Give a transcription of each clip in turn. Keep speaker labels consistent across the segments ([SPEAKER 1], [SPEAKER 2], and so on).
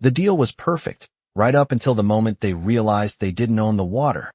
[SPEAKER 1] The deal was perfect, right up until the moment they realized they didn't own the water.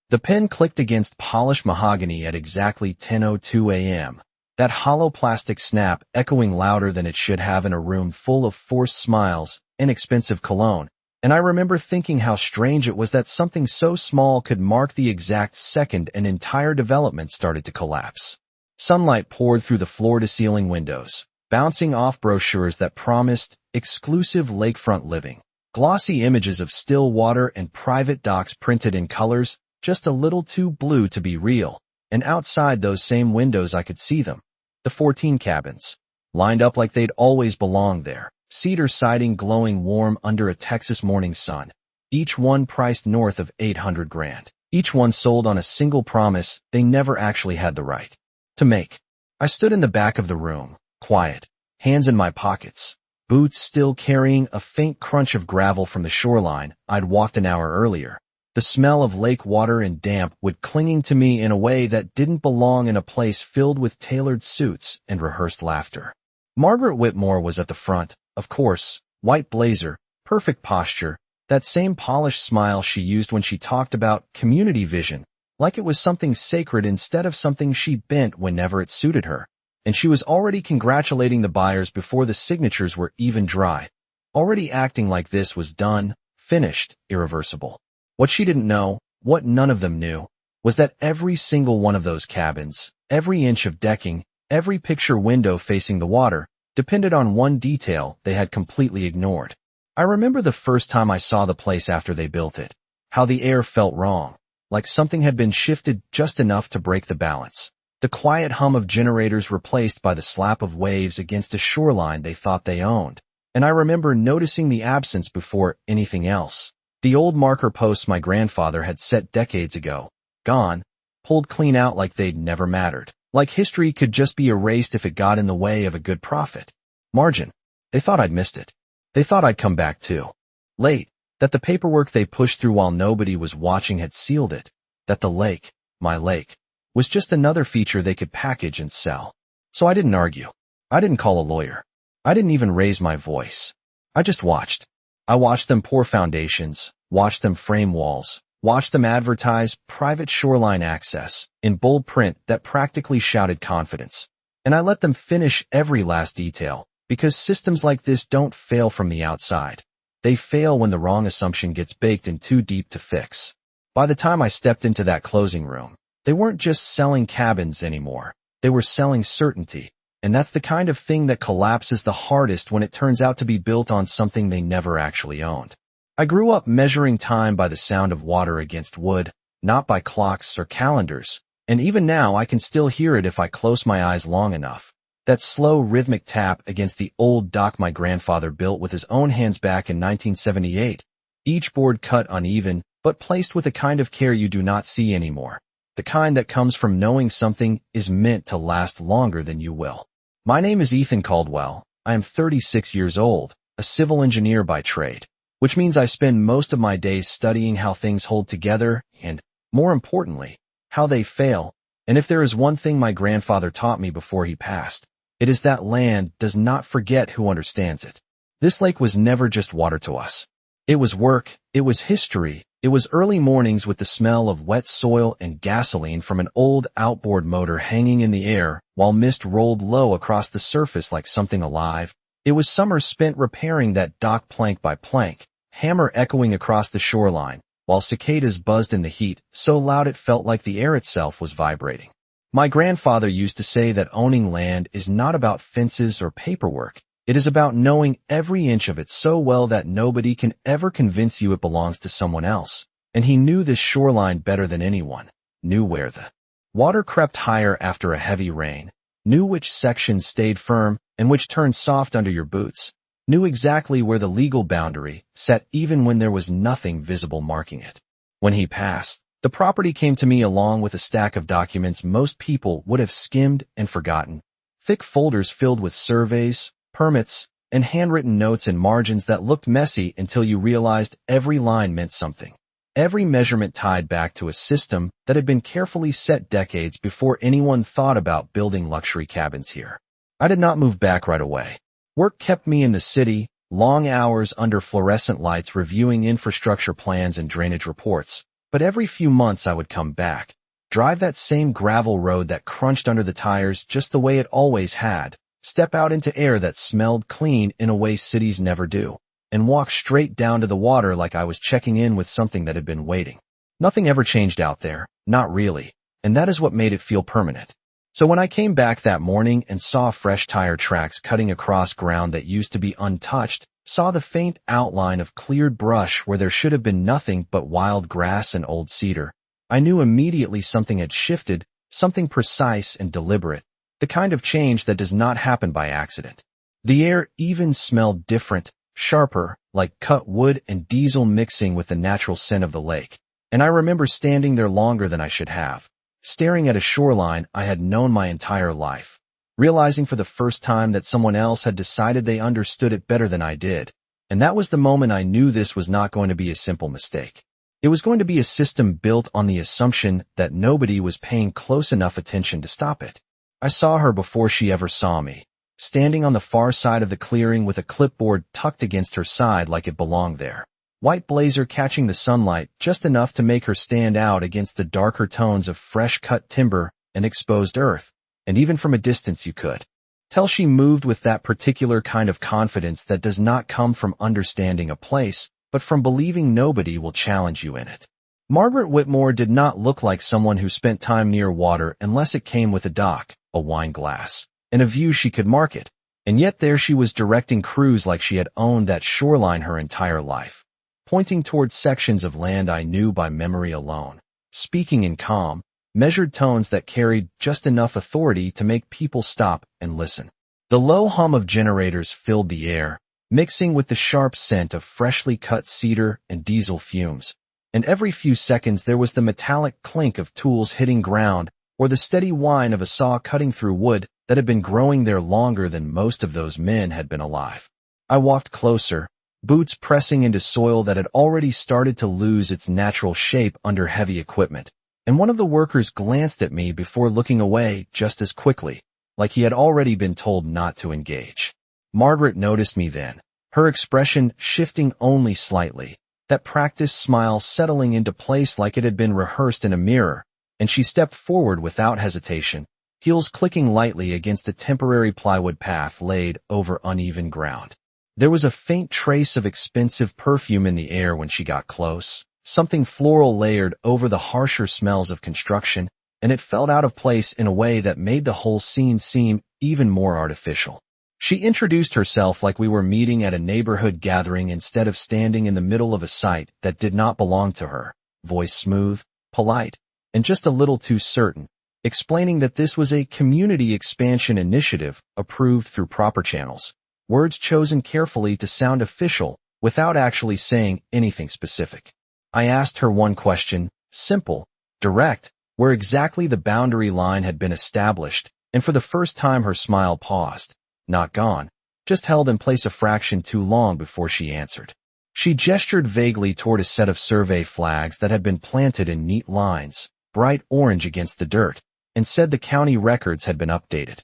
[SPEAKER 1] The pen clicked against polished mahogany at exactly 10:02 a.m., that hollow plastic snap echoing louder than it should have in a room full of forced smiles and expensive cologne, and I remember thinking how strange it was that something so small could mark the exact second an entire development started to collapse. Sunlight poured through the floor-to-ceiling windows, bouncing off brochures that promised exclusive lakefront living, glossy images of still water and private docks printed in colors just a little too blue to be real, and outside those same windows I could see them, the 14 cabins, lined up like they'd always belonged there, cedar siding glowing warm under a Texas morning sun, each one priced north of 800 grand, each one sold on a single promise they never actually had the right to make. I stood in the back of the room, quiet, hands in my pockets, boots still carrying a faint crunch of gravel from the shoreline I'd walked an hour earlier. The smell of lake water and damp would clinging to me in a way that didn't belong in a place filled with tailored suits and rehearsed laughter. Margaret Whitmore was at the front, of course, white blazer, perfect posture, that same polished smile she used when she talked about community vision, like it was something sacred instead of something she bent whenever it suited her. And she was already congratulating the buyers before the signatures were even dry, already acting like this was done, finished, irreversible. What she didn't know, what none of them knew, was that every single one of those cabins, every inch of decking, every picture window facing the water, depended on one detail they had completely ignored. I remember the first time I saw the place after they built it, how the air felt wrong, like something had been shifted just enough to break the balance. The quiet hum of generators replaced by the slap of waves against a shoreline they thought they owned. And I remember noticing the absence before anything else. The old marker posts my grandfather had set decades ago, gone, pulled clean out like they'd never mattered. Like history could just be erased if it got in the way of a good profit margin. They thought I'd missed it. They thought I'd come back too late, that the paperwork they pushed through while nobody was watching had sealed it, that the lake, my lake, was just another feature they could package and sell. So I didn't argue. I didn't call a lawyer. I didn't even raise my voice. I just watched. I watched them pour foundations, watched them frame walls, watched them advertise private shoreline access in bold print that practically shouted confidence. And I let them finish every last detail, because systems like this don't fail from the outside. They fail when the wrong assumption gets baked in too deep to fix. By the time I stepped into that closing room, they weren't just selling cabins anymore. They were selling certainty. And that's the kind of thing that collapses the hardest when it turns out to be built on something they never actually owned. I grew up measuring time by the sound of water against wood, not by clocks or calendars, and even now I can still hear it if I close my eyes long enough. That slow rhythmic tap against the old dock my grandfather built with his own hands back in 1978, each board cut uneven, but placed with a kind of care you do not see anymore, the kind that comes from knowing something is meant to last longer than you will. My name is Ethan Caldwell. I am 36 years old, a civil engineer by trade, which means I spend most of my days studying how things hold together and, more importantly, how they fail. And if there is one thing my grandfather taught me before he passed, it is that land does not forget who understands it. This lake was never just water to us. It was work, it was history, it was early mornings with the smell of wet soil and gasoline from an old outboard motor hanging in the air while mist rolled low across the surface like something alive. It was summers spent repairing that dock plank by plank, hammer echoing across the shoreline, while cicadas buzzed in the heat so loud it felt like the air itself was vibrating. My grandfather used to say that owning land is not about fences or paperwork. It is about knowing every inch of it so well that nobody can ever convince you it belongs to someone else. And he knew this shoreline better than anyone, knew where the water crept higher after a heavy rain, knew which sections stayed firm and which turned soft under your boots, knew exactly where the legal boundary sat even when there was nothing visible marking it. When he passed, the property came to me along with a stack of documents most people would have skimmed and forgotten, thick folders filled with surveys, permits, and handwritten notes and margins that looked messy until you realized every line meant something. Every measurement tied back to a system that had been carefully set decades before anyone thought about building luxury cabins here. I did not move back right away. Work kept me in the city, long hours under fluorescent lights reviewing infrastructure plans and drainage reports. But every few months I would come back, drive that same gravel road that crunched under the tires just the way it always had, step out into air that smelled clean in a way cities never do, and walk straight down to the water like I was checking in with something that had been waiting. Nothing ever changed out there, not really, and that is what made it feel permanent. So when I came back that morning and saw fresh tire tracks cutting across ground that used to be untouched, saw the faint outline of cleared brush where there should have been nothing but wild grass and old cedar, I knew immediately something had shifted, something precise and deliberate, the kind of change that does not happen by accident. The air even smelled different, sharper, like cut wood and diesel mixing with the natural scent of the lake. And I remember standing there longer than I should have, staring at a shoreline I had known my entire life, realizing for the first time that someone else had decided they understood it better than I did. And that was the moment I knew this was not going to be a simple mistake. It was going to be a system built on the assumption that nobody was paying close enough attention to stop it. I saw her before she ever saw me, standing on the far side of the clearing with a clipboard tucked against her side like it belonged there. White blazer catching the sunlight just enough to make her stand out against the darker tones of fresh-cut timber and exposed earth, and even from a distance you could tell she moved with that particular kind of confidence that does not come from understanding a place, but from believing nobody will challenge you in it. Margaret Whitmore did not look like someone who spent time near water unless it came with a dock, a wine glass, and a view she could market, and yet there she was directing crews like she had owned that shoreline her entire life, pointing towards sections of land I knew by memory alone, speaking in calm, measured tones that carried just enough authority to make people stop and listen. The low hum of generators filled the air, mixing with the sharp scent of freshly cut cedar and diesel fumes, and every few seconds there was the metallic clink of tools hitting ground or the steady whine of a saw cutting through wood that had been growing there longer than most of those men had been alive. I walked closer, boots pressing into soil that had already started to lose its natural shape under heavy equipment, and one of the workers glanced at me before looking away just as quickly, like he had already been told not to engage. Margaret noticed me then, her expression shifting only slightly, that practiced smile settling into place like it had been rehearsed in a mirror, and she stepped forward without hesitation, heels clicking lightly against a temporary plywood path laid over uneven ground. There was a faint trace of expensive perfume in the air when she got close, something floral layered over the harsher smells of construction, and it felt out of place in a way that made the whole scene seem even more artificial. She introduced herself like we were meeting at a neighborhood gathering instead of standing in the middle of a site that did not belong to her, voice smooth, polite, and just a little too certain, explaining that this was a community expansion initiative approved through proper channels, words chosen carefully to sound official without actually saying anything specific. I asked her one question, simple, direct, where exactly the boundary line had been established, and for the first time her smile paused, not gone, just held in place a fraction too long before she answered. She gestured vaguely toward a set of survey flags that had been planted in neat lines, bright orange against the dirt, and said the county records had been updated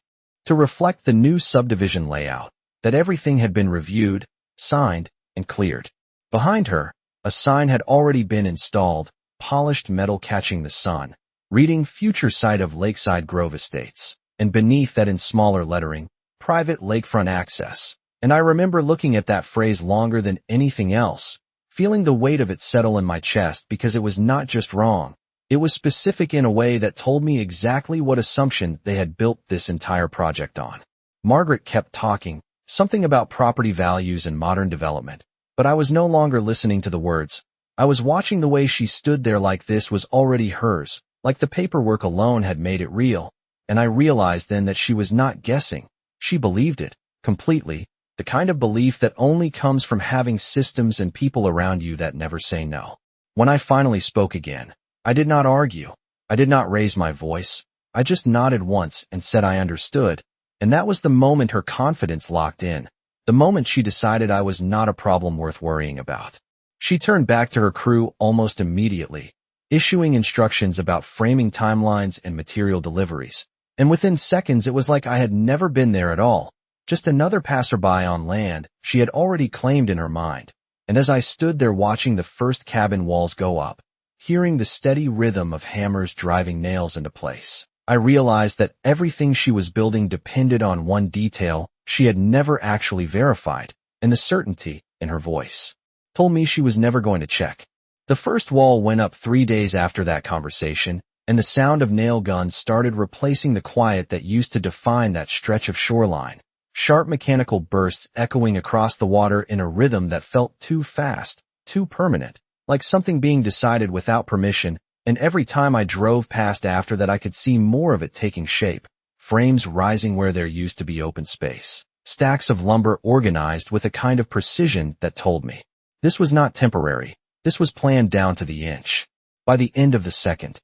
[SPEAKER 1] to reflect the new subdivision layout, that everything had been reviewed, signed, and cleared. Behind her, a sign had already been installed, polished metal catching the sun, reading future site of Lakeside Grove Estates, and beneath that in smaller lettering, private lakefront access. And I remember looking at that phrase longer than anything else, feeling the weight of it settle in my chest because it was not just wrong. It was specific in a way that told me exactly what assumption they had built this entire project on. Margaret kept talking, something about property values and modern development, but I was no longer listening to the words. I was watching the way she stood there like this was already hers, like the paperwork alone had made it real, and I realized then that she was not guessing. She believed it, completely, the kind of belief that only comes from having systems and people around you that never say no. When I finally spoke again, I did not argue. I did not raise my voice. I just nodded once and said I understood, and that was the moment her confidence locked in, the moment she decided I was not a problem worth worrying about. She turned back to her crew almost immediately, issuing instructions about framing timelines and material deliveries, and within seconds it was like I had never been there at all, just another passerby on land she had already claimed in her mind. And as I stood there watching the first cabin walls go up, hearing the steady rhythm of hammers driving nails into place, I realized that everything she was building depended on one detail she had never actually verified, and the certainty in her voice told me she was never going to check. The first wall went up 3 days after that conversation, and the sound of nail guns started replacing the quiet that used to define that stretch of shoreline. Sharp mechanical bursts echoing across the water in a rhythm that felt too fast, too permanent, like something being decided without permission, and every time I drove past after that I could see more of it taking shape, frames rising where there used to be open space, stacks of lumber organized with a kind of precision that told me this was not temporary, this was planned down to the inch. By the end of the second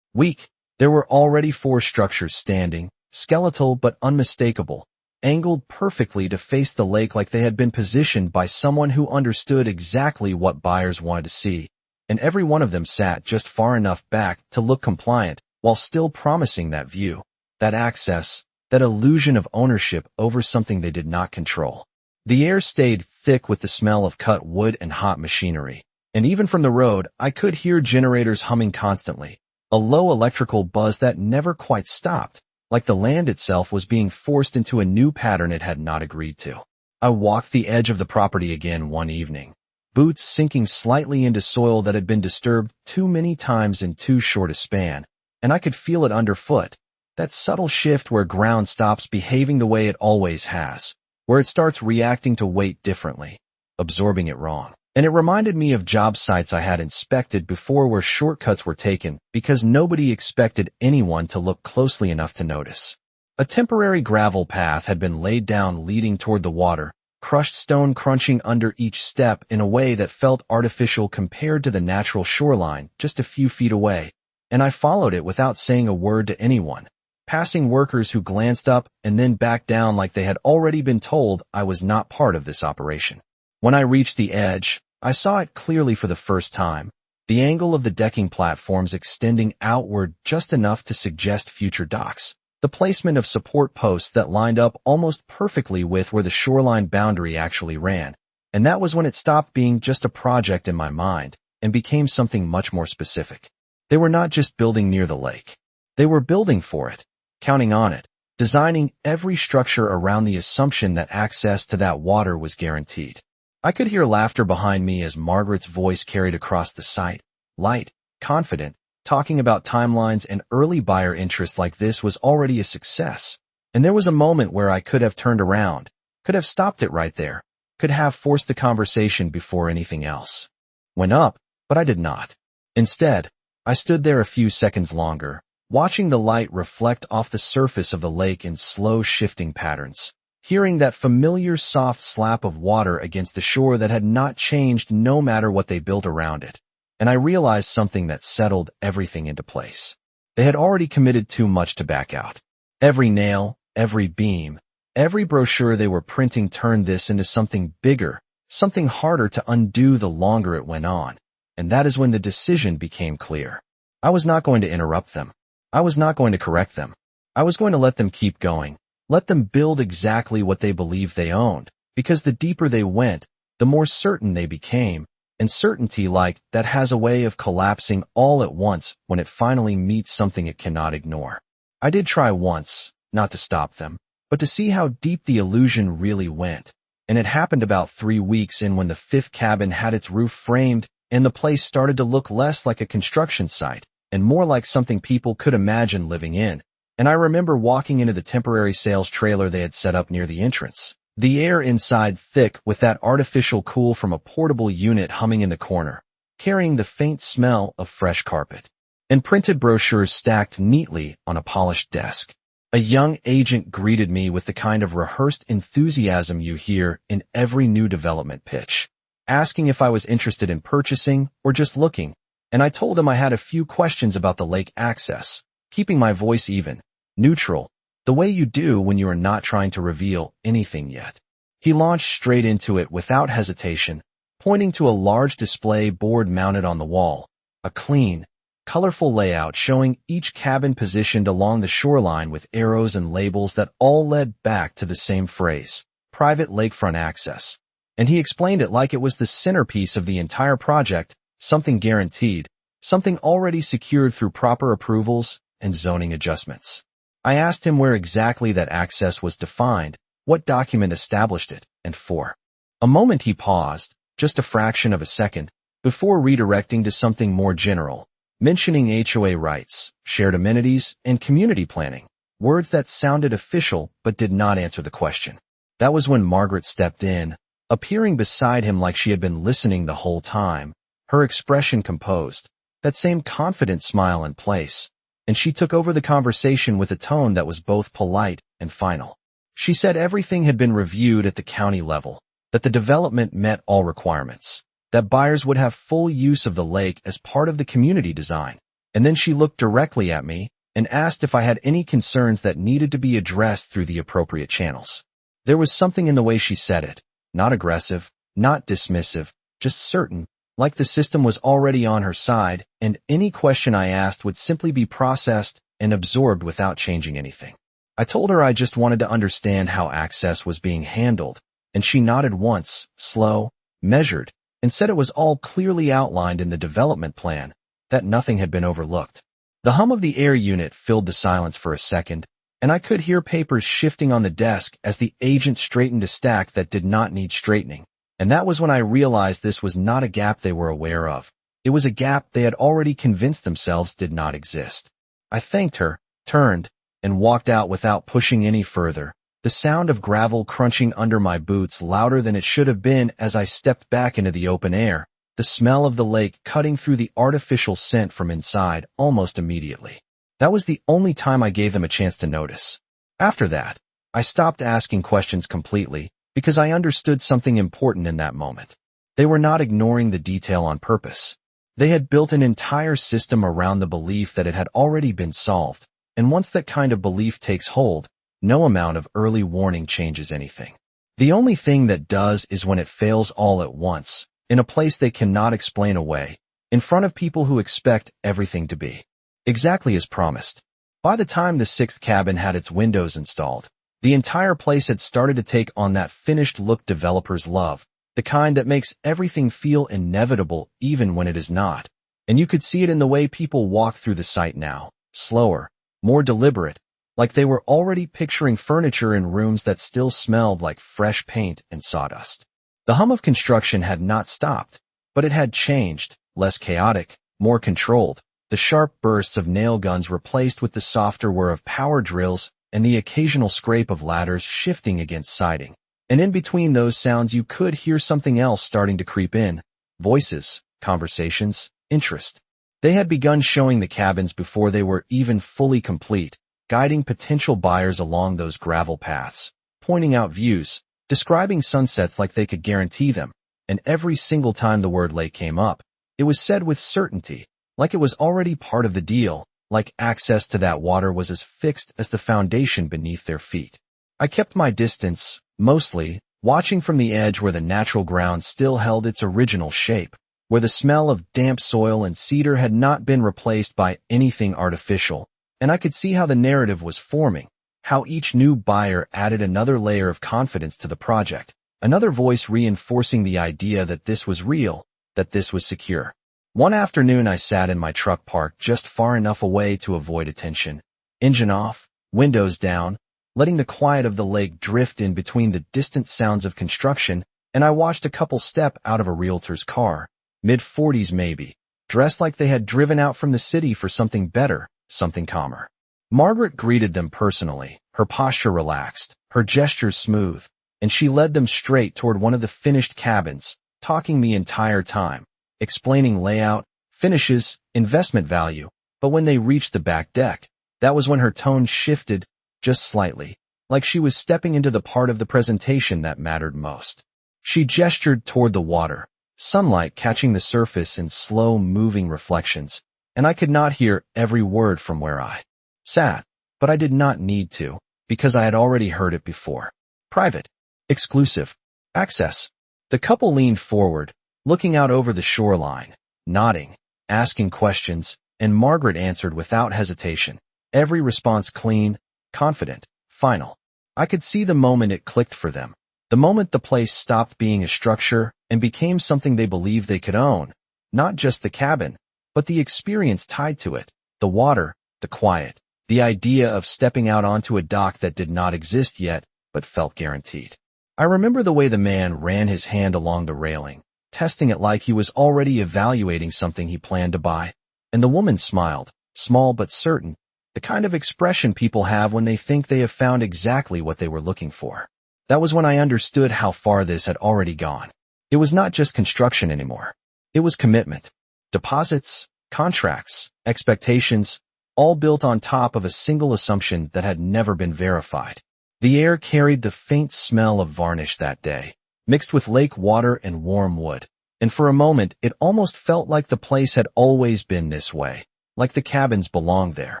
[SPEAKER 1] week, there were already 4 structures standing, skeletal but unmistakable, angled perfectly to face the lake like they had been positioned by someone who understood exactly what buyers wanted to see, and every one of them sat just far enough back to look compliant while still promising that view, that access, that illusion of ownership over something they did not control. The air stayed thick with the smell of cut wood and hot machinery, and even from the road I could hear generators humming constantly, a low electrical buzz that never quite stopped, like the land itself was being forced into a new pattern it had not agreed to. I walked the edge of the property again one evening, boots sinking slightly into soil that had been disturbed too many times in too short a span, and I could feel it underfoot, that subtle shift where ground stops behaving the way it always has, where it starts reacting to weight differently, absorbing it wrong. And it reminded me of job sites I had inspected before where shortcuts were taken because nobody expected anyone to look closely enough to notice. A temporary gravel path had been laid down leading toward the water, crushed stone crunching under each step in a way that felt artificial compared to the natural shoreline just a few feet away, and I followed it without saying a word to anyone, passing workers who glanced up and then back down like they had already been told I was not part of this operation. When I reached the edge, I saw it clearly for the first time, the angle of the decking platforms extending outward just enough to suggest future docks, the placement of support posts that lined up almost perfectly with where the shoreline boundary actually ran, and that was when it stopped being just a project in my mind and became something much more specific. They were not just building near the lake. They were building for it, counting on it, designing every structure around the assumption that access to that water was guaranteed. I could hear laughter behind me as Margaret's voice carried across the site, light, confident, talking about timelines and early buyer interest like this was already a success. And there was a moment where I could have turned around, could have stopped it right there, could have forced the conversation before anything else went up, but I did not. Instead, I stood there a few seconds longer, watching the light reflect off the surface of the lake in slow shifting patterns, hearing that familiar soft slap of water against the shore that had not changed no matter what they built around it. And I realized something that settled everything into place. They had already committed too much to back out. Every nail, every beam, every brochure they were printing turned this into something bigger, something harder to undo the longer it went on. And that is when the decision became clear. I was not going to interrupt them. I was not going to correct them. I was going to let them keep going. Let them build exactly what they believed they owned, because the deeper they went, the more certain they became, and certainty like that has a way of collapsing all at once when it finally meets something it cannot ignore. I did try once, not to stop them, but to see how deep the illusion really went, and it happened about 3 weeks in when the 5th cabin had its roof framed and the place started to look less like a construction site and more like something people could imagine living in. And I remember walking into the temporary sales trailer they had set up near the entrance, the air inside thick with that artificial cool from a portable unit humming in the corner, carrying the faint smell of fresh carpet, and printed brochures stacked neatly on a polished desk. A young agent greeted me with the kind of rehearsed enthusiasm you hear in every new development pitch, asking if I was interested in purchasing or just looking, and I told him I had a few questions about the lake access, keeping my voice even, neutral, the way you do when you are not trying to reveal anything yet. He launched straight into it without hesitation, pointing to a large display board mounted on the wall, a clean, colorful layout showing each cabin positioned along the shoreline with arrows and labels that all led back to the same phrase, private lakefront access. And he explained it like it was the centerpiece of the entire project, something guaranteed, something already secured through proper approvals and zoning adjustments. I asked him where exactly that access was defined, what document established it, and for a moment he paused, just a fraction of a second, before redirecting to something more general, mentioning HOA rights, shared amenities, and community planning, words that sounded official but did not answer the question. That was when Margaret stepped in, appearing beside him like she had been listening the whole time, her expression composed, that same confident smile in place, and she took over the conversation with a tone that was both polite and final. She said everything had been reviewed at the county level, that the development met all requirements, that buyers would have full use of the lake as part of the community design, and then she looked directly at me and asked if I had any concerns that needed to be addressed through the appropriate channels. There was something in the way she said it, not aggressive, not dismissive, just certain, like the system was already on her side, and any question I asked would simply be processed and absorbed without changing anything. I told her I just wanted to understand how access was being handled, and she nodded once, slow, measured, and said it was all clearly outlined in the development plan, that nothing had been overlooked. The hum of the air unit filled the silence for a second, and I could hear papers shifting on the desk as the agent straightened a stack that did not need straightening. And that was when I realized this was not a gap they were aware of. It was a gap they had already convinced themselves did not exist. I thanked her, turned, and walked out without pushing any further, the sound of gravel crunching under my boots louder than it should have been as I stepped back into the open air, the smell of the lake cutting through the artificial scent from inside almost immediately. That was the only time I gave them a chance to notice. After that, I stopped asking questions completely, because I understood something important in that moment. They were not ignoring the detail on purpose. They had built an entire system around the belief that it had already been solved, and once that kind of belief takes hold, no amount of early warning changes anything. The only thing that does is when it fails all at once, in a place they cannot explain away, in front of people who expect everything to be exactly as promised. By the time the sixth cabin had its windows installed, the entire place had started to take on that finished look developers love, the kind that makes everything feel inevitable even when it is not. And you could see it in the way people walk through the site now, slower, more deliberate, like they were already picturing furniture in rooms that still smelled like fresh paint and sawdust. The hum of construction had not stopped, but it had changed, less chaotic, more controlled. The sharp bursts of nail guns replaced with the softer whir of power drills and the occasional scrape of ladders shifting against siding. And in between those sounds you could hear something else starting to creep in. Voices, conversations, interest. They had begun showing the cabins before they were even fully complete, guiding potential buyers along those gravel paths, pointing out views, describing sunsets like they could guarantee them. And every single time the word lake came up, it was said with certainty, like it was already part of the deal, like access to that water was as fixed as the foundation beneath their feet. I kept my distance, mostly, watching from the edge where the natural ground still held its original shape, where the smell of damp soil and cedar had not been replaced by anything artificial, and I could see how the narrative was forming, how each new buyer added another layer of confidence to the project, another voice reinforcing the idea that this was real, that this was secure. One afternoon I sat in my truck parked just far enough away to avoid attention, engine off, windows down, letting the quiet of the lake drift in between the distant sounds of construction, and I watched a couple step out of a realtor's car, mid-40s maybe, dressed like they had driven out from the city for something better, something calmer. Margaret greeted them personally, her posture relaxed, her gestures smooth, and she led them straight toward one of the finished cabins, talking the entire time, explaining layout, finishes, investment value, but when they reached the back deck, that was when her tone shifted, just slightly, like she was stepping into the part of the presentation that mattered most. She gestured toward the water, sunlight catching the surface in slow-moving reflections, and I could not hear every word from where I sat, but I did not need to, because I had already heard it before. Private. Exclusive. Access. The couple leaned forward, looking out over the shoreline, nodding, asking questions, and Margaret answered without hesitation. Every response clean, confident, final. I could see the moment it clicked for them. The moment the place stopped being a structure and became something they believed they could own. Not just the cabin, but the experience tied to it. The water, the quiet, the idea of stepping out onto a dock that did not exist yet, but felt guaranteed. I remember the way the man ran his hand along the railing, testing it like he was already evaluating something he planned to buy. And the woman smiled, small but certain, the kind of expression people have when they think they have found exactly what they were looking for. That was when I understood how far this had already gone. It was not just construction anymore. It was commitment. Deposits, contracts, expectations, all built on top of a single assumption that had never been verified. The air carried the faint smell of varnish that day, mixed with lake water and warm wood. And for a moment, it almost felt like the place had always been this way, like the cabins belonged there,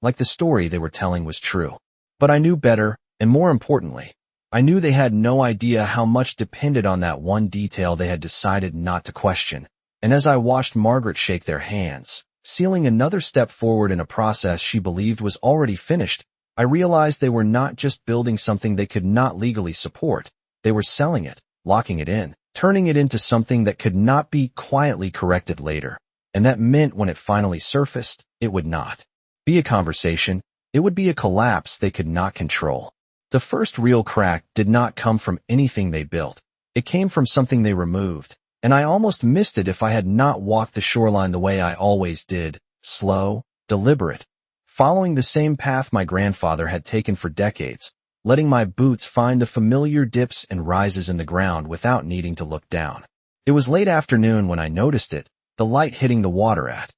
[SPEAKER 1] like the story they were telling was true. But I knew better, and more importantly, I knew they had no idea how much depended on that one detail they had decided not to question. And as I watched Margaret shake their hands, sealing another step forward in a process she believed was already finished, I realized they were not just building something they could not legally support. They were selling it, locking it in, turning it into something that could not be quietly corrected later. And that meant when it finally surfaced, it would not be a conversation. It would be a collapse they could not control. The first real crack did not come from anything they built. It came from something they removed. And I almost missed it if I had not walked the shoreline the way I always did, slow, deliberate, following the same path my grandfather had taken for decades, letting my boots find the familiar dips and rises in the ground without needing to look down. It was late afternoon when I noticed it, the light hitting the water at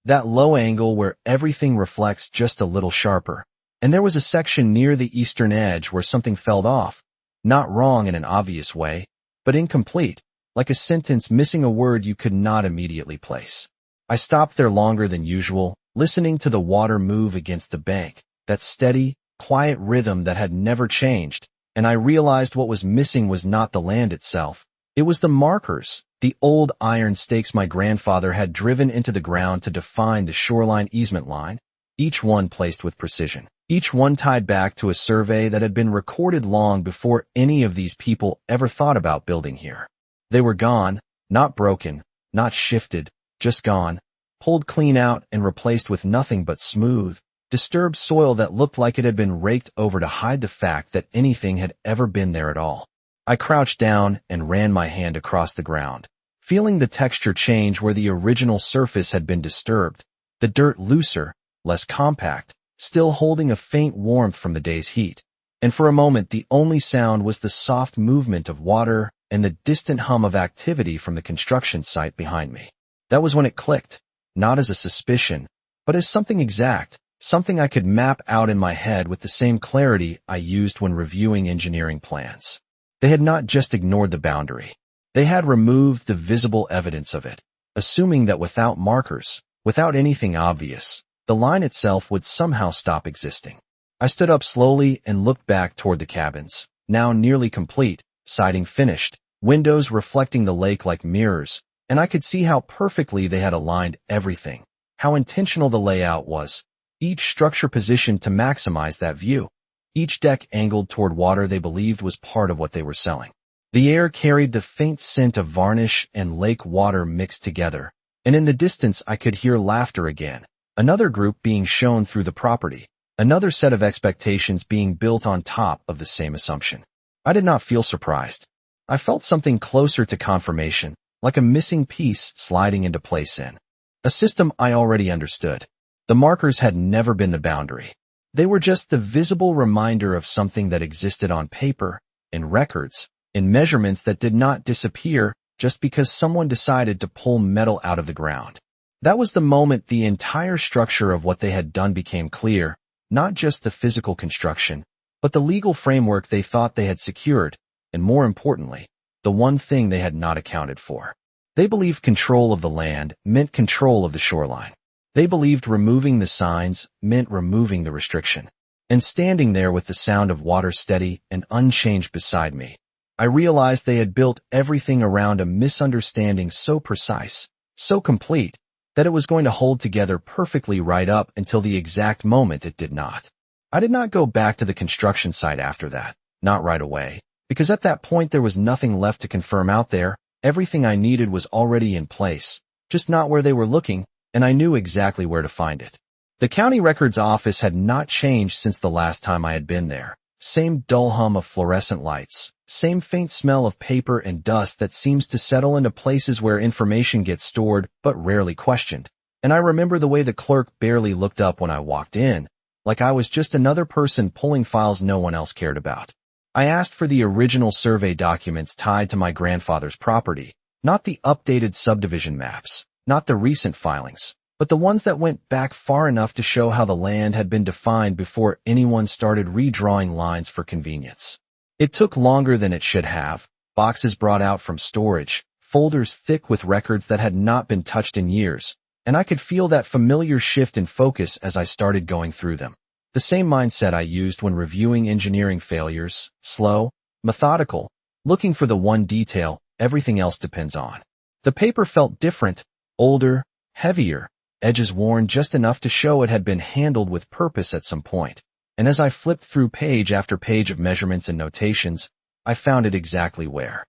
[SPEAKER 1] that low angle where everything reflects just a little sharper. And there was a section near the eastern edge where something fell off, not wrong in an obvious way, but incomplete, like a sentence missing a word you could not immediately place. I stopped there longer than usual, listening to the water move against the bank, that steady, quiet rhythm that had never changed, and I realized what was missing was not the land itself. It was the markers, the old iron stakes my grandfather had driven into the ground to define the shoreline easement line, each one placed with precision. Each one tied back to a survey that had been recorded long before any of these people ever thought about building here. They were gone, not broken, not shifted, just gone, pulled clean out and replaced with nothing but smooth, disturbed soil that looked like it had been raked over to hide the fact that anything had ever been there at all. I crouched down and ran my hand across the ground, feeling the texture change where the original surface had been disturbed, the dirt looser, less compact, still holding a faint warmth from the day's heat. And for a moment the only sound was the soft movement of water and the distant hum of activity from the construction site behind me. That was when it clicked, not as a suspicion, but as something exact, something I could map out in my head with the same clarity I used when reviewing engineering plans. They had not just ignored the boundary. They had removed the visible evidence of it, assuming that without markers, without anything obvious, the line itself would somehow stop existing. I stood up slowly and looked back toward the cabins, now nearly complete, siding finished, windows reflecting the lake like mirrors, and I could see how perfectly they had aligned everything, how intentional the layout was, each structure positioned to maximize that view, each deck angled toward water they believed was part of what they were selling. The air carried the faint scent of varnish and lake water mixed together, and in the distance I could hear laughter again. Another group being shown through the property, another set of expectations being built on top of the same assumption. I did not feel surprised. I felt something closer to confirmation, like a missing piece sliding into place in a system I already understood. The markers had never been the boundary. They were just the visible reminder of something that existed on paper, in records, in measurements that did not disappear just because someone decided to pull metal out of the ground. That was the moment the entire structure of what they had done became clear, not just the physical construction, but the legal framework they thought they had secured, and more importantly, the one thing they had not accounted for. They believed control of the land meant control of the shoreline. They believed removing the signs meant removing the restriction. And standing there with the sound of water steady and unchanged beside me, I realized they had built everything around a misunderstanding so precise, so complete, that it was going to hold together perfectly right up until the exact moment it did not. I did not go back to the construction site after that, not right away, because at that point there was nothing left to confirm out there. Everything I needed was already in place, just not where they were looking, and I knew exactly where to find it. The county records office had not changed since the last time I had been there. Same dull hum of fluorescent lights, same faint smell of paper and dust that seems to settle into places where information gets stored but rarely questioned. And I remember the way the clerk barely looked up when I walked in, like I was just another person pulling files no one else cared about. I asked for the original survey documents tied to my grandfather's property, not the updated subdivision maps, not the recent filings, but the ones that went back far enough to show how the land had been defined before anyone started redrawing lines for convenience. It took longer than it should have, boxes brought out from storage, folders thick with records that had not been touched in years, and I could feel that familiar shift in focus as I started going through them. The same mindset I used when reviewing engineering failures, slow, methodical, looking for the one detail everything else depends on. The paper felt different, older, heavier, edges worn just enough to show it had been handled with purpose at some point. And as I flipped through page after page of measurements and notations, I found it exactly where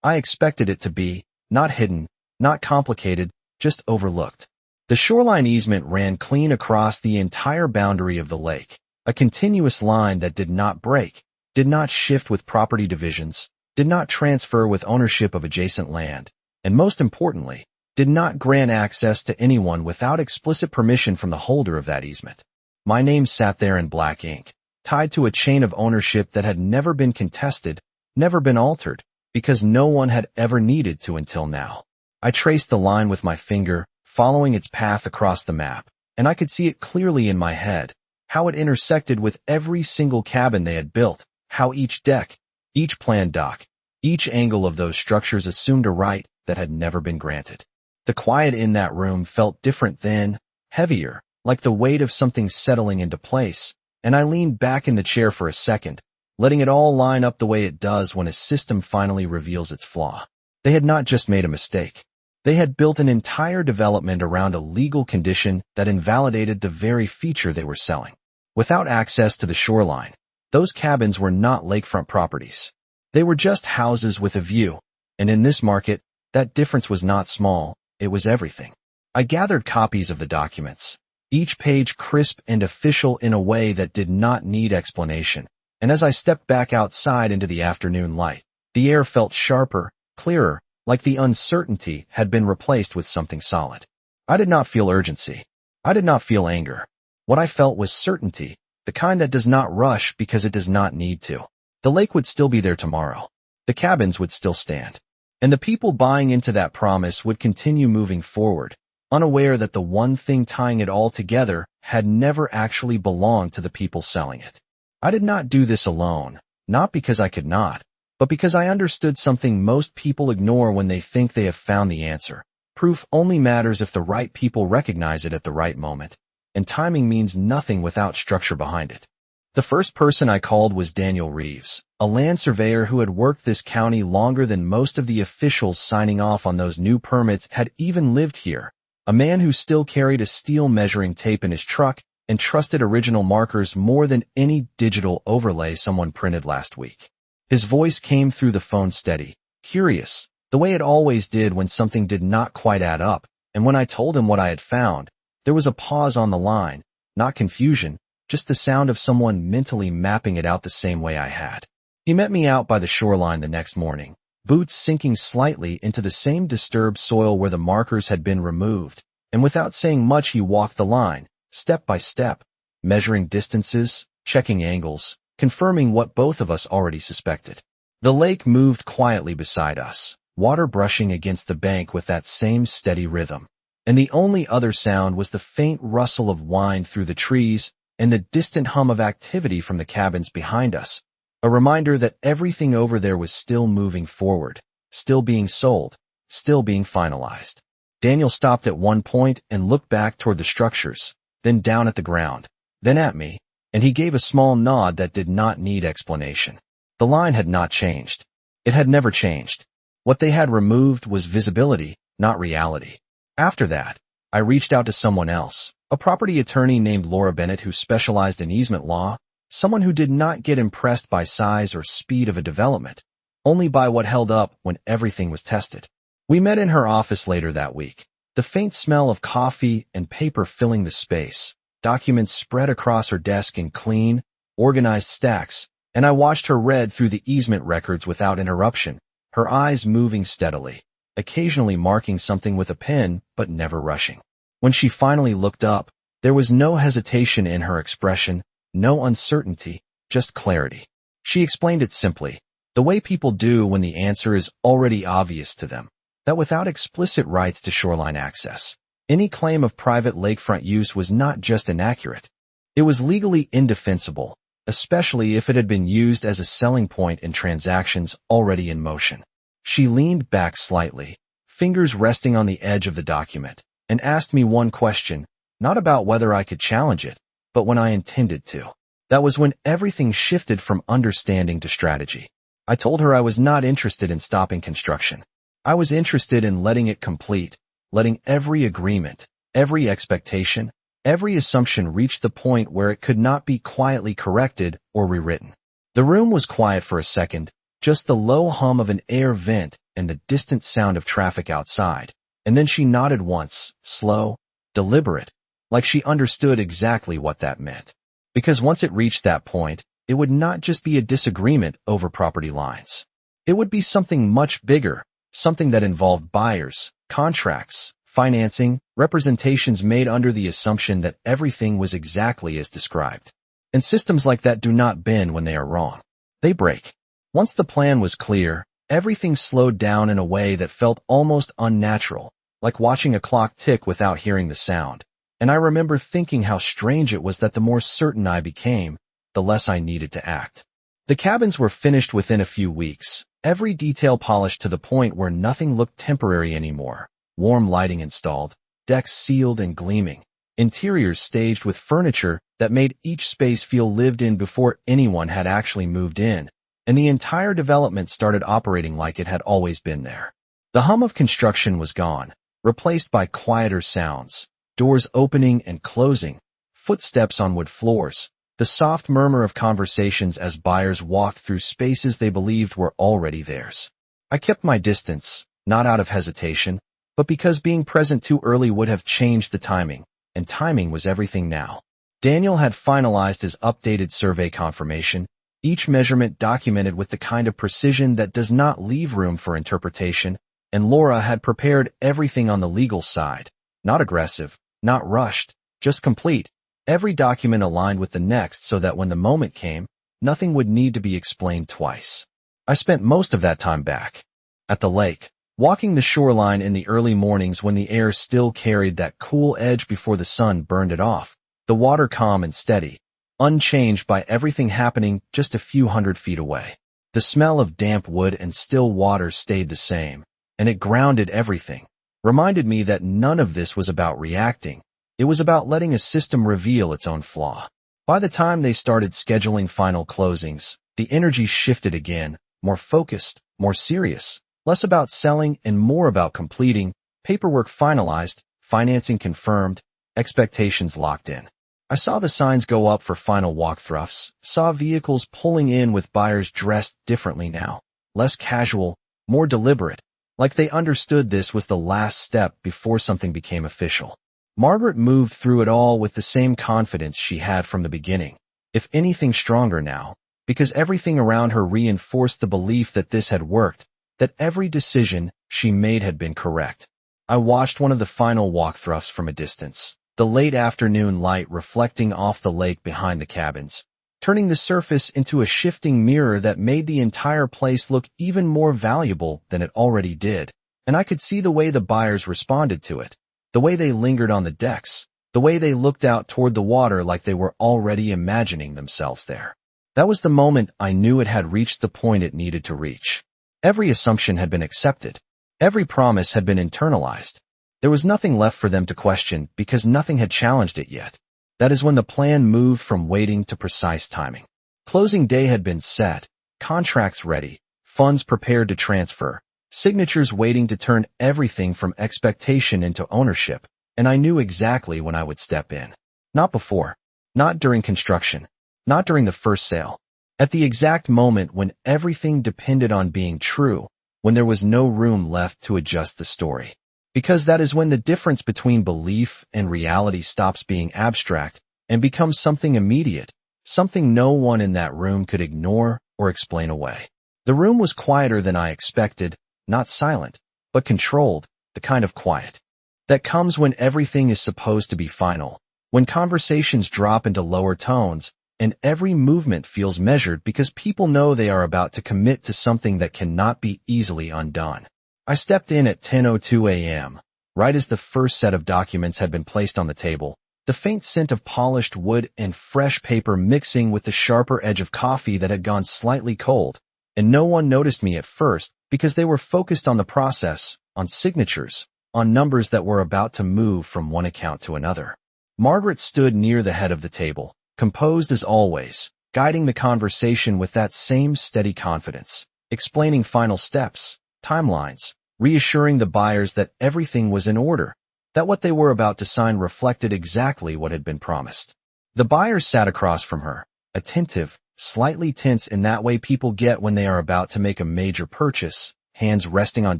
[SPEAKER 1] I expected it to be, not hidden, not complicated, just overlooked. The shoreline easement ran clean across the entire boundary of the lake, a continuous line that did not break, did not shift with property divisions, did not transfer with ownership of adjacent land, and most importantly, did not grant access to anyone without explicit permission from the holder of that easement. My name sat there in black ink, tied to a chain of ownership that had never been contested, never been altered, because no one had ever needed to until now. I traced the line with my finger, following its path across the map, and I could see it clearly in my head, how it intersected with every single cabin they had built, how each deck, each planned dock, each angle of those structures assumed a right that had never been granted. The quiet in that room felt different then, heavier, like the weight of something settling into place, and I leaned back in the chair for a second, letting it all line up the way it does when a system finally reveals its flaw. They had not just made a mistake. They had built an entire development around a legal condition that invalidated the very feature they were selling. Without access to the shoreline, those cabins were not lakefront properties. They were just houses with a view, and in this market, that difference was not small, it was everything. I gathered copies of the documents, each page crisp and official in a way that did not need explanation, and as I stepped back outside into the afternoon light, the air felt sharper, clearer, like the uncertainty had been replaced with something solid. I did not feel urgency. I did not feel anger. What I felt was certainty, the kind that does not rush because it does not need to. The lake would still be there tomorrow. The cabins would still stand. And the people buying into that promise would continue moving forward, unaware that the one thing tying it all together had never actually belonged to the people selling it. I did not do this alone, not because I could not, but because I understood something most people ignore when they think they have found the answer. Proof only matters if the right people recognize it at the right moment, and timing means nothing without structure behind it. The first person I called was Daniel Reeves, a land surveyor who had worked this county longer than most of the officials signing off on those new permits had even lived here, a man who still carried a steel measuring tape in his truck and trusted original markers more than any digital overlay someone printed last week. His voice came through the phone steady, curious, the way it always did when something did not quite add up, and when I told him what I had found, there was a pause on the line, not confusion, just the sound of someone mentally mapping it out the same way I had. He met me out by the shoreline the next morning, boots sinking slightly into the same disturbed soil where the markers had been removed, and without saying much he walked the line, step by step, measuring distances, checking angles, confirming what both of us already suspected. The lake moved quietly beside us, water brushing against the bank with that same steady rhythm, and the only other sound was the faint rustle of wind through the trees and the distant hum of activity from the cabins behind us, a reminder that everything over there was still moving forward, still being sold, still being finalized. Daniel stopped at one point and looked back toward the structures, then down at the ground, then at me, and he gave a small nod that did not need explanation. The line had not changed. It had never changed. What they had removed was visibility, not reality. After that, I reached out to someone else, a property attorney named Laura Bennett who specialized in easement law, someone who did not get impressed by size or speed of a development, only by what held up when everything was tested. We met in her office later that week, the faint smell of coffee and paper filling the space, documents spread across her desk in clean, organized stacks, and I watched her read through the easement records without interruption, her eyes moving steadily, occasionally marking something with a pen but never rushing. When she finally looked up, there was no hesitation in her expression, no uncertainty, just clarity. She explained it simply, the way people do when the answer is already obvious to them, that without explicit rights to shoreline access, any claim of private lakefront use was not just inaccurate. It was legally indefensible, especially if it had been used as a selling point in transactions already in motion. She leaned back slightly, fingers resting on the edge of the document, and asked me one question, not about whether I could challenge it, but when I intended to. That was when everything shifted from understanding to strategy. I told her I was not interested in stopping construction. I was interested in letting it complete, letting every agreement, every expectation, every assumption reach the point where it could not be quietly corrected or rewritten. The room was quiet for a second, just the low hum of an air vent and the distant sound of traffic outside, and then she nodded once, slow, deliberate, like she understood exactly what that meant. Because once it reached that point, it would not just be a disagreement over property lines. It would be something much bigger, something that involved buyers, contracts, financing, representations made under the assumption that everything was exactly as described. And systems like that do not bend when they are wrong. They break. Once the plan was clear, everything slowed down in a way that felt almost unnatural, like watching a clock tick without hearing the sound. And I remember thinking how strange it was that the more certain I became, the less I needed to act. The cabins were finished within a few weeks, every detail polished to the point where nothing looked temporary anymore. Warm lighting installed, decks sealed and gleaming, interiors staged with furniture that made each space feel lived in before anyone had actually moved in, and the entire development started operating like it had always been there. The hum of construction was gone, replaced by quieter sounds, doors opening and closing, footsteps on wood floors, the soft murmur of conversations as buyers walked through spaces they believed were already theirs. I kept my distance, not out of hesitation, but because being present too early would have changed the timing, and timing was everything now. Daniel had finalized his updated survey confirmation, each measurement documented with the kind of precision that does not leave room for interpretation, and Laura had prepared everything on the legal side, not aggressive, not rushed, just complete, every document aligned with the next so that when the moment came, nothing would need to be explained twice. I spent most of that time back at the lake, walking the shoreline in the early mornings when the air still carried that cool edge before the sun burned it off, the water calm and steady, unchanged by everything happening just a few hundred feet away. The smell of damp wood and still water stayed the same, and it grounded everything, reminded me that none of this was about reacting. It was about letting a system reveal its own flaw. By the time they started scheduling final closings, the energy shifted again, more focused, more serious, less about selling and more about completing, paperwork finalized, financing confirmed, expectations locked in. I saw the signs go up for final walkthroughs, saw vehicles pulling in with buyers dressed differently now, less casual, more deliberate, like they understood this was the last step before something became official. Margaret moved through it all with the same confidence she had from the beginning, if anything stronger now, because everything around her reinforced the belief that this had worked, that every decision she made had been correct. I watched one of the final walkthroughs from a distance, the late afternoon light reflecting off the lake behind the cabins, turning the surface into a shifting mirror that made the entire place look even more valuable than it already did, and I could see the way the buyers responded to it. The way they lingered on the decks, the way they looked out toward the water like they were already imagining themselves there. That was the moment I knew it had reached the point it needed to reach. Every assumption had been accepted. Every promise had been internalized. There was nothing left for them to question because nothing had challenged it yet. That is when the plan moved from waiting to precise timing. Closing day had been set, contracts ready, funds prepared to transfer, signatures waiting to turn everything from expectation into ownership, and I knew exactly when I would step in. Not before. Not during construction. Not during the first sale. At the exact moment when everything depended on being true, when there was no room left to adjust the story. Because that is when the difference between belief and reality stops being abstract and becomes something immediate, something no one in that room could ignore or explain away. The room was quieter than I expected, not silent, but controlled, the kind of quiet that comes when everything is supposed to be final, when conversations drop into lower tones, and every movement feels measured because people know they are about to commit to something that cannot be easily undone. I stepped in at 10:02 a.m., right as the first set of documents had been placed on the table, the faint scent of polished wood and fresh paper mixing with the sharper edge of coffee that had gone slightly cold, and no one noticed me at first because they were focused on the process, on signatures, on numbers that were about to move from one account to another. Margaret stood near the head of the table, composed as always, guiding the conversation with that same steady confidence, explaining final steps, timelines, reassuring the buyers that everything was in order, that what they were about to sign reflected exactly what had been promised. The buyers sat across from her, attentive, slightly tense in that way people get when they are about to make a major purchase, hands resting on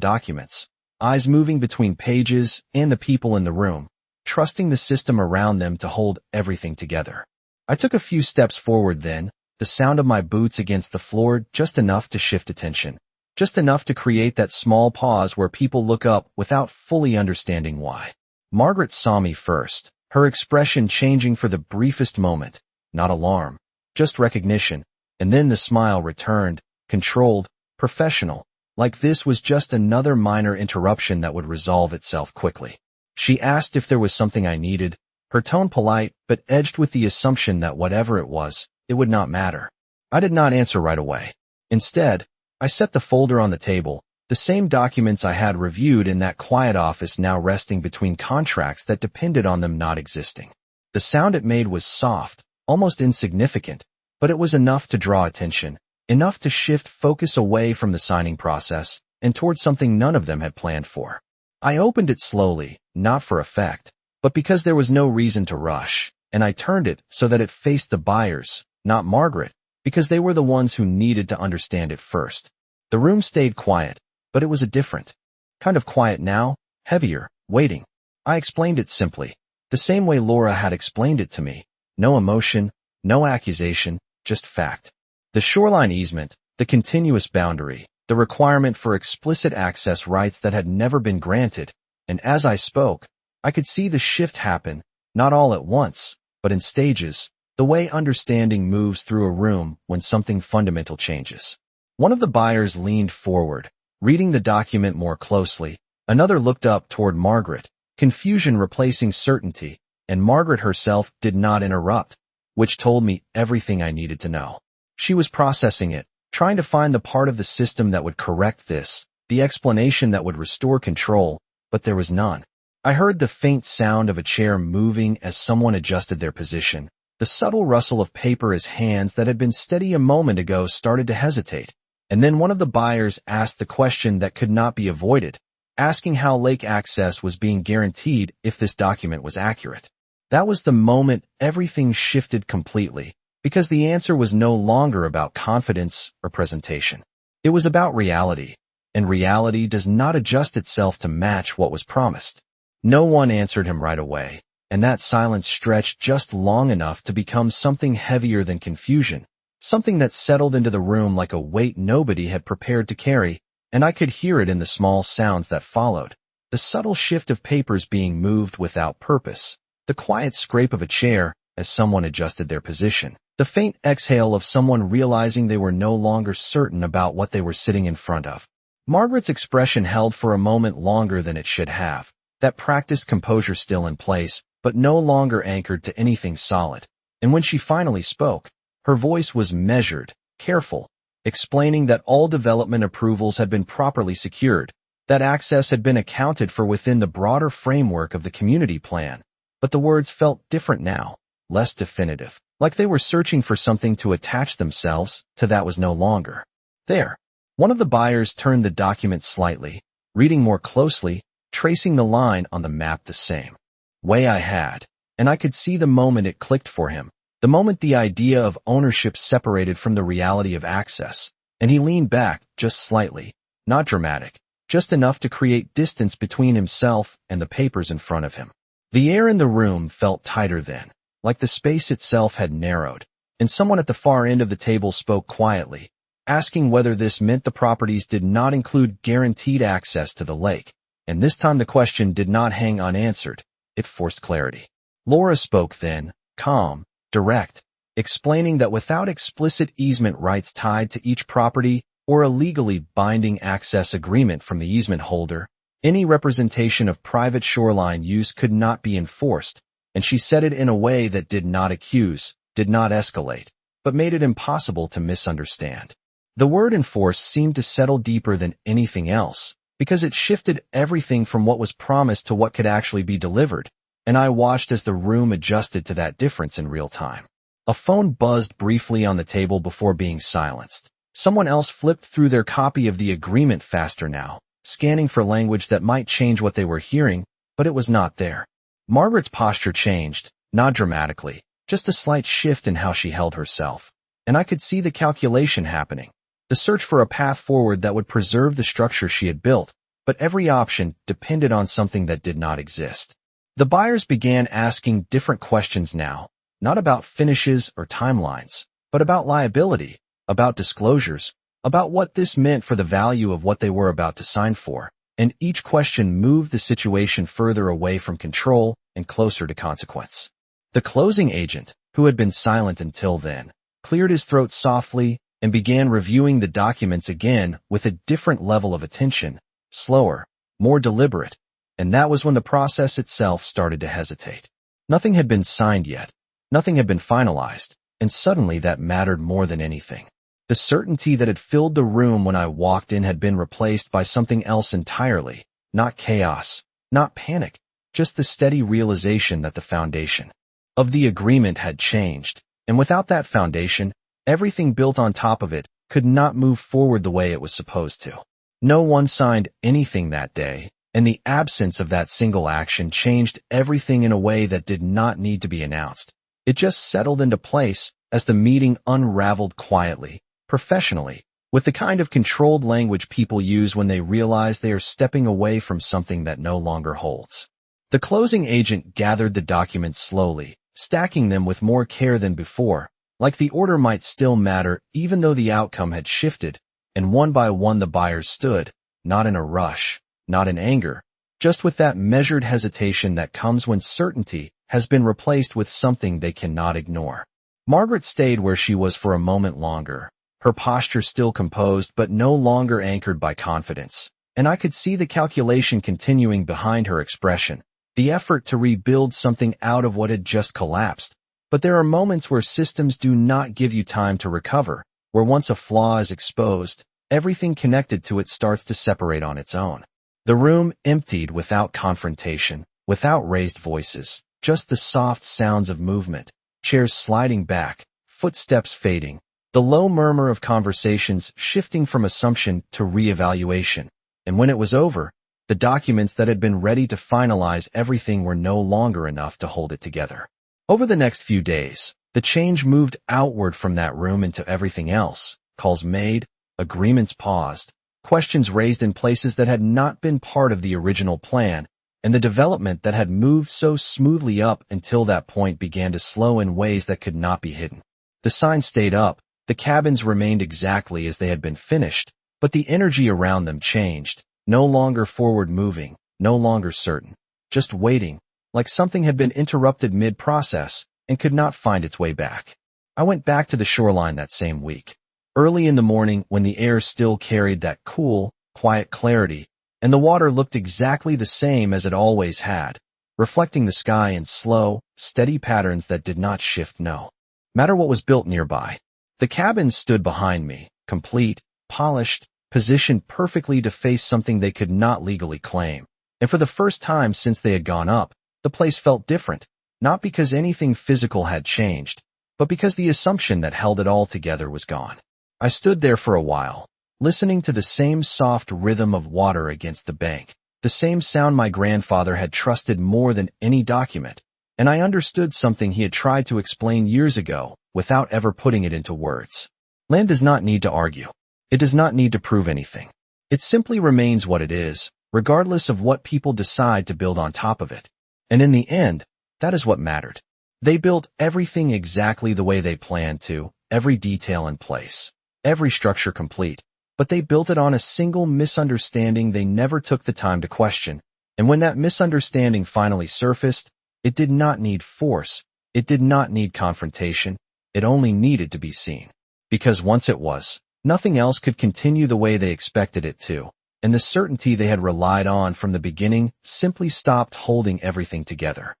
[SPEAKER 1] documents, eyes moving between pages and the people in the room, trusting the system around them to hold everything together. I took a few steps forward then, the sound of my boots against the floor just enough to shift attention, just enough to create that small pause where people look up without fully understanding why. Margaret saw me first, her expression changing for the briefest moment, not alarm, just recognition, and then the smile returned, controlled, professional, like this was just another minor interruption that would resolve itself quickly. She asked if there was something I needed, her tone polite but edged with the assumption that whatever it was, it would not matter. I did not answer right away. Instead, I set the folder on the table, the same documents I had reviewed in that quiet office now resting between contracts that depended on them not existing. The sound it made was soft, almost insignificant, but it was enough to draw attention, enough to shift focus away from the signing process and towards something none of them had planned for. I opened it slowly, not for effect, but because there was no reason to rush, and I turned it so that it faced the buyers, not Margaret, because they were the ones who needed to understand it first. The room stayed quiet, but it was a different kind of quiet now, heavier, waiting. I explained it simply, the same way Laura had explained it to me. No emotion, no accusation, just fact. The shoreline easement, the continuous boundary, the requirement for explicit access rights that had never been granted, and as I spoke, I could see the shift happen, not all at once, but in stages, the way understanding moves through a room when something fundamental changes. One of the buyers leaned forward, reading the document more closely. Another looked up toward Margaret, confusion replacing certainty, and Margaret herself did not interrupt, which told me everything I needed to know. She was processing it, trying to find the part of the system that would correct this, the explanation that would restore control, but there was none. I heard the faint sound of a chair moving as someone adjusted their position, the subtle rustle of paper as hands that had been steady a moment ago started to hesitate, and then one of the buyers asked the question that could not be avoided, asking how lake access was being guaranteed if this document was accurate. That was the moment everything shifted completely, because the answer was no longer about confidence or presentation. It was about reality, and reality does not adjust itself to match what was promised. No one answered him right away, and that silence stretched just long enough to become something heavier than confusion, something that settled into the room like a weight nobody had prepared to carry, and I could hear it in the small sounds that followed, the subtle shift of papers being moved without purpose, the quiet scrape of a chair as someone adjusted their position, the faint exhale of someone realizing they were no longer certain about what they were sitting in front of. Margaret's expression held for a moment longer than it should have, that practiced composure still in place, but no longer anchored to anything solid. And when she finally spoke, her voice was measured, careful, explaining that all development approvals had been properly secured, that access had been accounted for within the broader framework of the community plan. But the words felt different now, less definitive, like they were searching for something to attach themselves to that was no longer there. One of the buyers turned the document slightly, reading more closely, tracing the line on the map the same. way I had, and I could see the moment it clicked for him, the moment the idea of ownership separated from the reality of access, and he leaned back just slightly, not dramatic, just enough to create distance between himself and the papers in front of him. The air in the room felt tighter then, like the space itself had narrowed, and someone at the far end of the table spoke quietly, asking whether this meant the properties did not include guaranteed access to the lake, and this time the question did not hang unanswered, it forced clarity. Laura spoke then, calm, direct, explaining that without explicit easement rights tied to each property or a legally binding access agreement from the easement holder, any representation of private shoreline use could not be enforced, and she said it in a way that did not accuse, did not escalate, but made it impossible to misunderstand. The word enforce seemed to settle deeper than anything else, because it shifted everything from what was promised to what could actually be delivered, and I watched as the room adjusted to that difference in real time. A phone buzzed briefly on the table before being silenced. Someone else flipped through their copy of the agreement faster now, scanning for language that might change what they were hearing, but it was not there. Margaret's posture changed, not dramatically, just a slight shift in how she held herself, and I could see the calculation happening, the search for a path forward that would preserve the structure she had built, but every option depended on something that did not exist. The buyers began asking different questions now, not about finishes or timelines, but about liability, about disclosures, about what this meant for the value of what they were about to sign for, and each question moved the situation further away from control and closer to consequence. The closing agent, who had been silent until then, cleared his throat softly and began reviewing the documents again with a different level of attention, slower, more deliberate, and that was when the process itself started to hesitate. Nothing had been signed yet, nothing had been finalized, and suddenly that mattered more than anything. The certainty that had filled the room when I walked in had been replaced by something else entirely, not chaos, not panic, just the steady realization that the foundation of the agreement had changed, and without that foundation, everything built on top of it could not move forward the way it was supposed to. No one signed anything that day, and the absence of that single action changed everything in a way that did not need to be announced. It just settled into place as the meeting unraveled quietly, professionally, with the kind of controlled language people use when they realize they are stepping away from something that no longer holds. The closing agent gathered the documents slowly, stacking them with more care than before, like the order might still matter even though the outcome had shifted, and one by one the buyers stood, not in a rush, not in anger, just with that measured hesitation that comes when certainty has been replaced with something they cannot ignore. Margaret stayed where she was for a moment longer, her posture still composed but no longer anchored by confidence, and I could see the calculation continuing behind her expression, the effort to rebuild something out of what had just collapsed. But there are moments where systems do not give you time to recover, where once a flaw is exposed, everything connected to it starts to separate on its own. The room emptied without confrontation, without raised voices, just the soft sounds of movement, chairs sliding back, footsteps fading, the low murmur of conversations shifting from assumption to reevaluation, and when it was over, the documents that had been ready to finalize everything were no longer enough to hold it together. Over the next few days, the change moved outward from that room into everything else, calls made, agreements paused, questions raised in places that had not been part of the original plan, and the development that had moved so smoothly up until that point began to slow in ways that could not be hidden. The signs stayed up, the cabins remained exactly as they had been finished, but the energy around them changed, no longer forward-moving, no longer certain, just waiting, like something had been interrupted mid-process and could not find its way back. I went back to the shoreline that same week, early in the morning when the air still carried that cool, quiet clarity, and the water looked exactly the same as it always had, reflecting the sky in slow, steady patterns that did not shift no matter what was built nearby. The cabins stood behind me, complete, polished, positioned perfectly to face something they could not legally claim, and for the first time since they had gone up, the place felt different, not because anything physical had changed, but because the assumption that held it all together was gone. I stood there for a while, listening to the same soft rhythm of water against the bank, the same sound my grandfather had trusted more than any document, and I understood something he had tried to explain years ago without ever putting it into words. Land does not need to argue. It does not need to prove anything. It simply remains what it is, regardless of what people decide to build on top of it. And in the end, that is what mattered. They built everything exactly the way they planned to, every detail in place, every structure complete, but they built it on a single misunderstanding they never took the time to question. And when that misunderstanding finally surfaced, it did not need force. It did not need confrontation. It only needed to be seen. Because once it was, nothing else could continue the way they expected it to, and the certainty they had relied on from the beginning simply stopped holding everything together.